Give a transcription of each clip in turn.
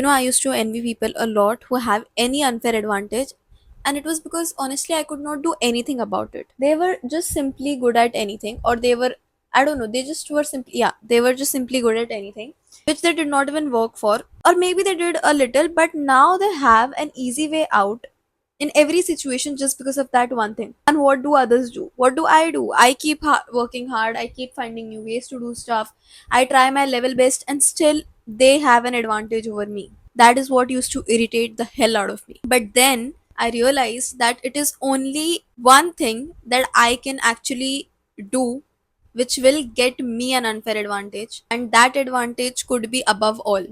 I used to envy people a lot who have any unfair advantage, and it was because honestly I could not do anything about it. They were just simply good at anything, or they were, I don't know, they just were simply, yeah, they were just simply good at anything which they did not even work for, or maybe they did a little, but now they have an easy way out in every situation just because of that one thing. And what do others do? What do I do? I keep working hard, I keep finding new ways to do stuff, I try my level best, and still they have an advantage over me. That is what used to irritate the hell out of me. But then I realized that it is only one thing that I can actually do which will get me an unfair advantage, and that advantage could be above all,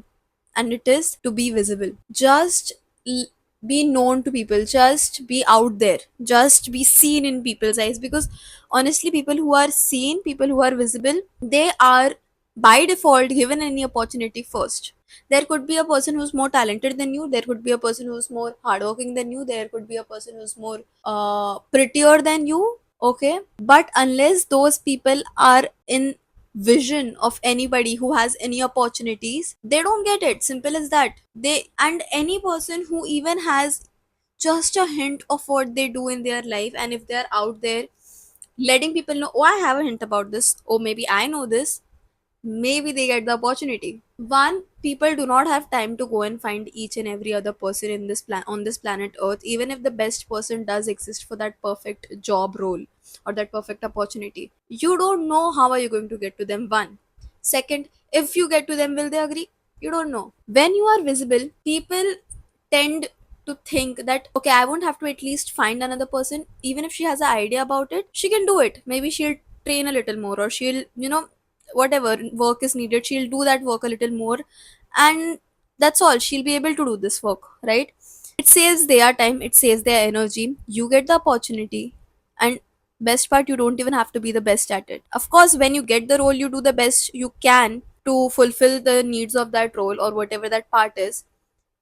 and it is to be visible. Just l- be known to people, just be out there, just be seen in people's eyes. Because honestly, people who are seen, people who are visible, they are by default given any opportunity first. There could be a person who's more talented than you, there could be a person who's more hardworking than you, there could be a person who's more prettier than you, okay? But unless those people are in vision of anybody who has any opportunities, they don't get it. Simple as that. They, and any person who even has just a hint of what they do in their life, and if they're out there letting people know, oh, I have a hint about this, or maybe I know this, maybe they get the opportunity. One, people do not have time to go and find each and every other person in this plan on this planet earth, even if the best person does exist for that perfect job role or that perfect opportunity. You don't know how are you going to get to them. One. Second, if you get to them, will they agree? You don't know. When you are visible, people tend to think that, okay, I won't have to at least find another person. Even if she has an idea about it, she can do it. Maybe she'll train a little more, or she'll, whatever work is needed, she'll do that work a little more, and that's all. She'll be able to do this work, right? It saves their time, it saves their energy, you get the opportunity, and best part, you don't even have to be the best at it. Of course, when you get the role, you do the best you can to fulfill the needs of that role or whatever that part is,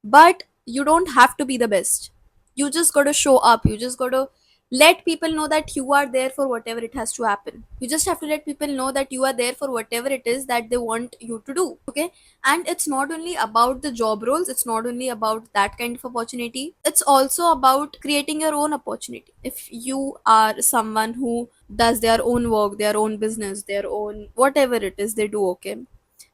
but you don't have to be the best. You just got to show up, you just got to let people know that you are there for whatever it has to happen. You just have to let people know that you are there for whatever it is that they want you to do, okay? And it's not only about the job roles, it's not only about that kind of opportunity, it's also about creating your own opportunity. If you are someone who does their own work, their own business, their own whatever it is they do, okay,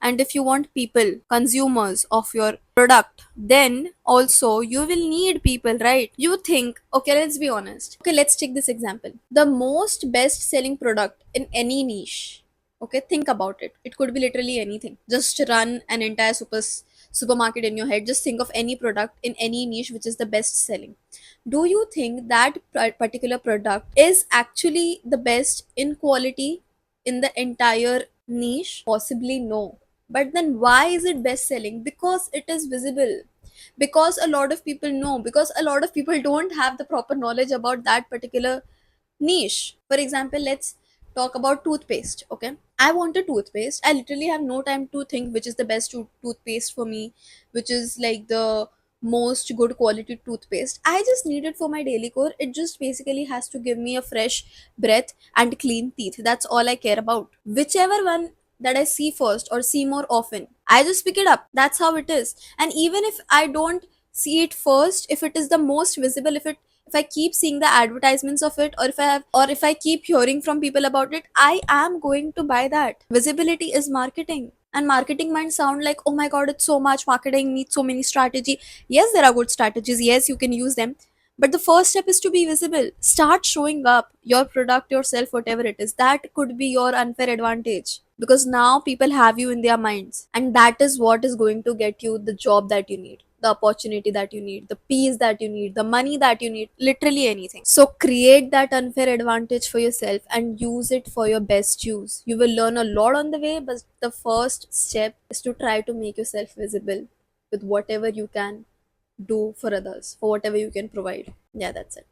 and if you want people, consumers of your product, then also you will need people, right? You think, okay, let's be honest, okay, let's take this example. The most best selling product in any niche, okay, think about it, it could be literally anything. Just run an entire supermarket in your head, just think of any product in any niche which is the best selling. Do you think that particular product is actually the best in quality in the entire niche? Possibly no. But then why is it best selling? Because it is visible. Because a lot of people know. Because a lot of people don't have the proper knowledge about that particular niche. For example, let's talk about toothpaste. Okay, I want a toothpaste. I literally have no time to think which is the best toothpaste for me, which is like the most good quality toothpaste. I just need it for my daily core. It just basically has to give me a fresh breath and clean teeth. That's all I care about. Whichever one that I see first or see more often, I just pick it up. That's how it is. And even if I don't see it first, if it is the most visible, if I keep seeing the advertisements of it, or if I keep hearing from people about it, I am going to buy that. Visibility is marketing. And marketing might sound like, oh my god, it's so much marketing, needs so many strategy. Yes, there are good strategies. Yes, you can use them. But the first step is to be visible. Start showing up your product, yourself, whatever it is. That could be your unfair advantage. Because now people have you in their minds. And that is what is going to get you the job that you need, the opportunity that you need, the peace that you need, the money that you need, literally anything. So create that unfair advantage for yourself and use it for your best use. You will learn a lot on the way, but the first step is to try to make yourself visible with whatever you can do for others, for whatever you can provide. Yeah, that's it.